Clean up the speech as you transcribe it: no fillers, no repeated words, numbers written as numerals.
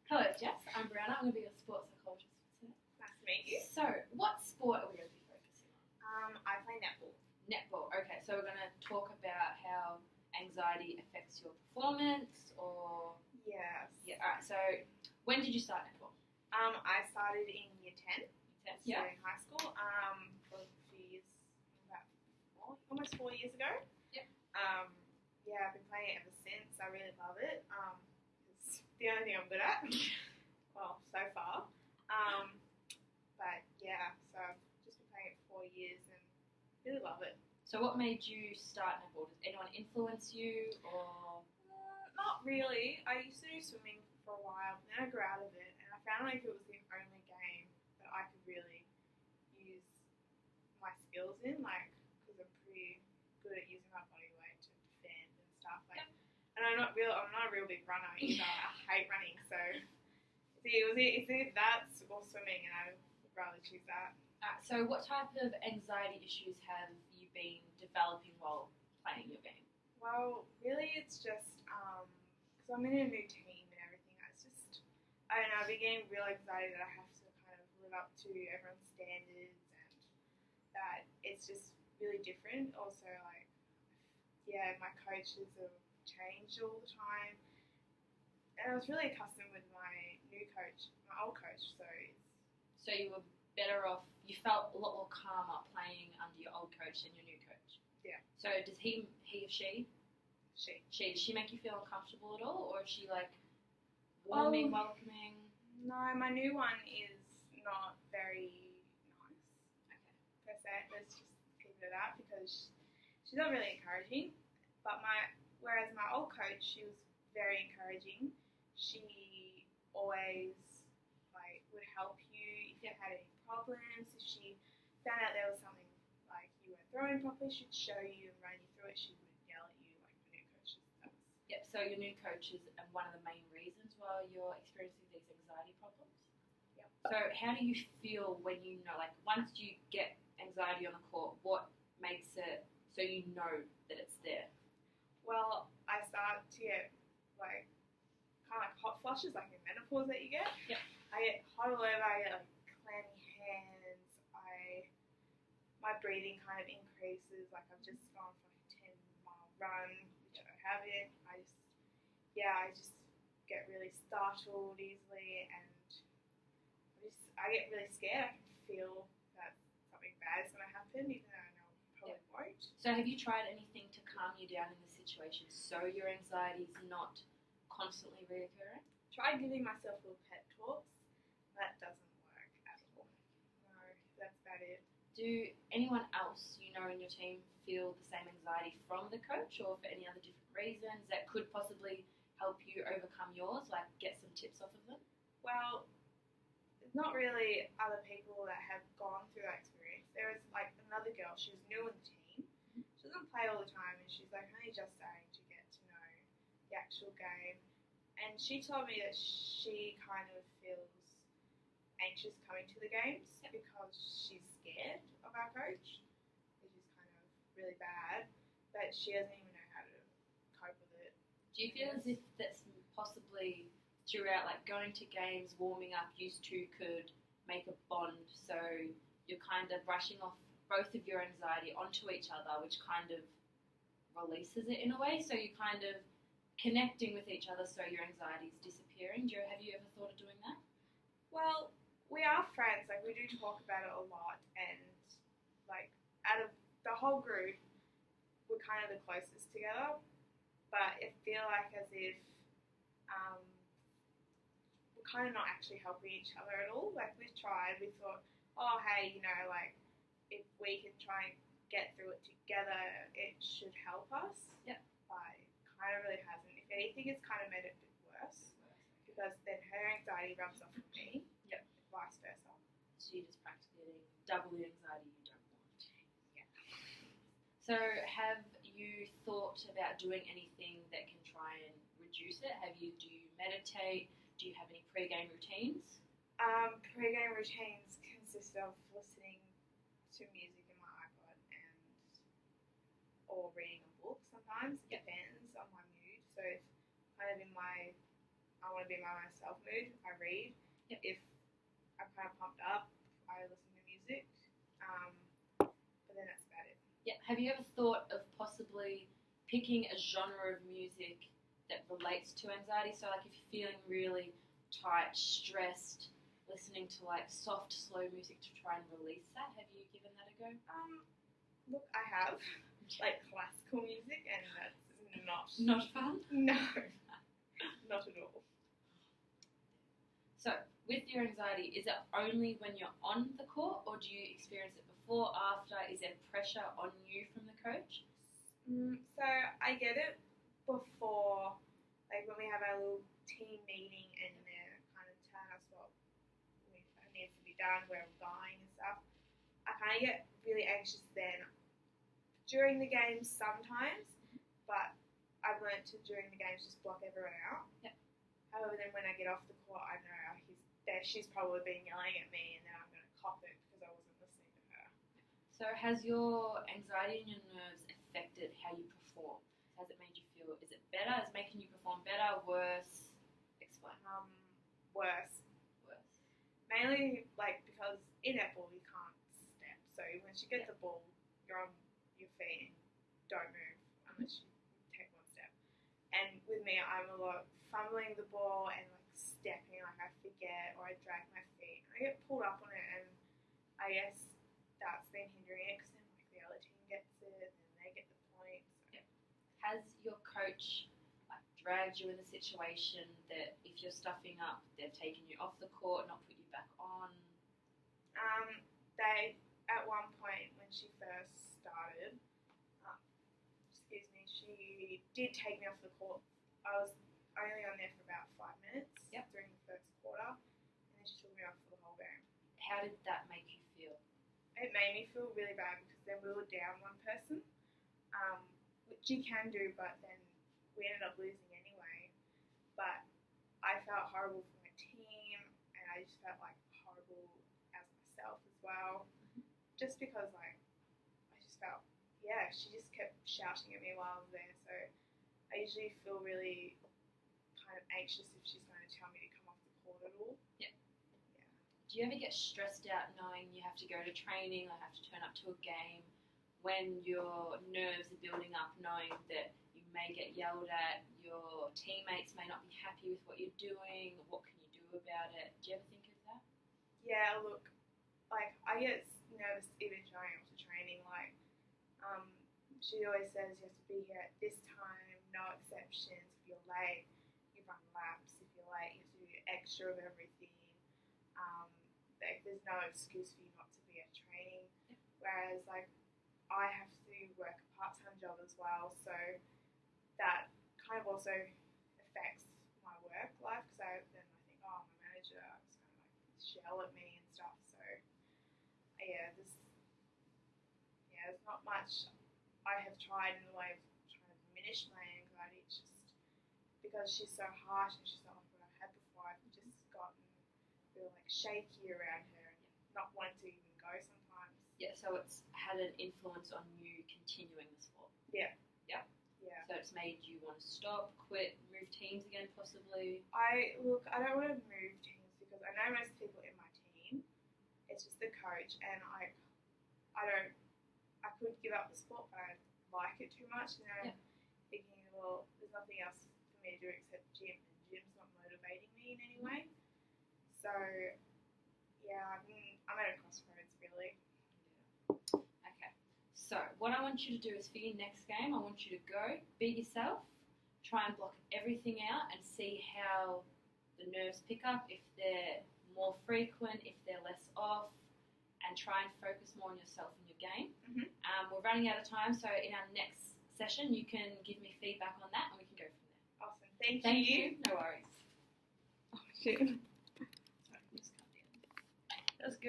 Hello, Jess. I'm Brianna. I'm going to be your sports psychologist for today. Nice to meet you. So, what sport are we going to be focusing on? I play netball. Netball. Okay, so we're going to talk about how anxiety affects your performance, or Yes. yeah. All right. So, when did you start netball? I started in year 10, so Yeah. in high school, for a few years, almost 4 years ago. Yep. Yeah, I've been playing it ever since. I really love it. It's the only thing I'm good at. Well, so far. But yeah, so I've just been playing it for 4 years and really love it. So, what made you start netball? Did anyone influence you, or? Not really. I used to do swimming for a while, but then I grew out of it, and I found like it was the only game that I could really use my skills in, like, because I'm pretty good at using my body weight to defend and stuff. Like, and I'm not a real big runner either. I hate running, so it's either that or swimming, and I would rather choose that. So, what type of anxiety issues have you been developing while playing your game? Well, really, it's just because I'm in a new team and everything. It's just, I don't know, I've been getting real anxiety that I have to kind of live up to everyone's standards, and that it's just really different. Also, like, yeah, my coaches have changed all the time, and I was really accustomed with my new coach, my old coach. So you were better off. You felt a lot more calmer playing under your old coach than your new coach. Yeah. So does he or she? Does she make you feel uncomfortable at all, or is she like warming, welcoming? No, my new one is not very nice. Okay. Per se, let's just keep it at that, because she's not really encouraging. But whereas my old coach, she was very encouraging. She always would help you if you had any problems. If she found out there was something like you weren't throwing properly, she'd show you and run you through it. She wouldn't yell at you like my new coach does. Yep. So your new coach is one of the main reasons why you're experiencing these anxiety problems. Yep. So how do you feel when you know, like, once you get anxiety on the court, what makes it so you know that it's there? Well, I start to get like kind of like hot flushes, like in menopause that you get. Yep. I get hot all over. I get like clammy hands. My breathing kind of increases. Like, I've just gone for like a 10-mile run, which I don't have it. I just get really startled easily, and I get really scared. I can feel that something bad is going to happen, even though I know it probably won't. So have you tried anything to calm you down in the situation so your anxiety is not constantly reoccurring? Try giving myself little pep talks. That doesn't work at all. No, that's about it. Do anyone else you know in your team feel the same anxiety from the coach, or for any other different reasons that could possibly help you overcome yours, like get some tips off of them? Well, there's not really other people that have gone through that experience. There is like another girl, she's new in the team. She doesn't play all the time, and she's like only just starting to get to know the actual game. And she told me that she kind of feels anxious coming to the games because she's scared of our coach, which is kind of really bad, but she doesn't even know how to cope with it. Do you feel as if that's possibly throughout, like going to games, warming up, you two could make a bond, so you're kind of brushing off both of your anxiety onto each other, which kind of releases it in a way, so you're kind of connecting with each other so your anxiety is disappearing? Have you ever thought of doing that? Well, we are friends. Like, we do talk about it a lot, and like out of the whole group, we're kind of the closest together. But I feel like as if we're kind of not actually helping each other at all. Like, we've tried. We thought, oh hey, like if we can try and get through it together, it should help us. Yep. But it kind of really hasn't. If anything, it's kind of made it a bit worse, because then her anxiety rubs off on me. Yep. Vice versa. So you're just practically getting double the anxiety you don't want. Yeah. So have you thought about doing anything that can try and reduce it? Do you meditate? Do you have any pre-game routines? Pre-game routines consist of listening to music in my iPod or reading a book sometimes. It depends on my mood. So if kind of in my I want to be by myself mood, I read. Yep. If I'm kind of pumped up, I listen to music. But then that's about it. Yeah. Have you ever thought of possibly picking a genre of music that relates to anxiety? So, like, if you're feeling really tight, stressed, listening to like soft, slow music to try and release that. Have you given that a go? Look, I have like classical music, and that's Not fun. No, not at all. So, with your anxiety, is it only when you're on the court, or do you experience it before, after? Is there pressure on you from the coach? So I get it before, like when we have our little team meeting and they're kind of telling us what needs to be done, where we're going and stuff. I kind of get really anxious then. During the games sometimes, but I've learned to during the games just block everyone out. Yep. However, then when I get off the court, I know she's probably been yelling at me, and then I'm going to cop it because I wasn't listening to her. So has your anxiety and your nerves affected how you perform? Has it made you feel, is it better? Is it making you perform better, worse? Explain. Worse. Worse. Mainly, like, because in netball you can't step. So once you get the ball, you're on your feet and don't move unless you take one step. And with me, I'm a lot fumbling the ball and like stepping, like I forget or I drag my feet. I get pulled up on it, and I guess that's been hindering it because then like the other team gets it and they get the points. So. Yep. Has your coach like dragged you in the situation that if you're stuffing up, they've taken you off the court, not put you back on? They at one point when she first started, she did take me off the court. I was only on there for about 5 minutes during the first quarter, and then she took me off for the whole game. How did that make you feel? It made me feel really bad because then we were down one person, which you can do, but then we ended up losing anyway. But I felt horrible for my team, and I just felt like horrible as myself as well, just because like I just felt she just kept shouting at me while I was there. So I usually feel really kind of anxious if she's going to tell me to come off the court at all. Yeah. Do you ever get stressed out knowing you have to go to training or have to turn up to a game when your nerves are building up, knowing that you may get yelled at, your teammates may not be happy with what you're doing, what can you do about it? Do you ever think of that? Yeah, look, like I get nervous even showing up to training. Like, she always says you have to be here at this time, no exceptions. If you're late, you run laps. If you're late, you have to do extra of everything. Like, there's no excuse for you not to be at training. Yeah. Whereas, like, I have to work a part-time job as well, so that kind of also affects my work life because then I think, oh, my manager is kind of like shell at me and stuff. So there's not much I have tried in the way of trying to diminish my anxiety. It's just because she's so harsh and she's not like what I've had before. I've just gotten real like shaky around her and not wanting to even go sometimes. Yeah, so it's had an influence on you continuing the sport. Yeah. Yeah. Yeah. So it's made you want to stop, quit, move teams again, possibly. I don't want to move teams because I know most people in my team. It's just the coach, and I could give up the sport, but I like it too much. And I'm thinking, well, there's nothing else for me to do except gym, and gym's not motivating me in any way. So I'm at a crossroads really. Okay. So what I want you to do is for your next game, I want you to go, be yourself, try and block everything out and see how the nerves pick up, if they're more frequent, if they're less off, and try and focus more on yourself and your game. Mm-hmm. We're running out of time, so in our next session you can give me feedback on that and we can go from there. Awesome. Thank you. No worries. Oh, shit. Sorry, just calm down. That was good.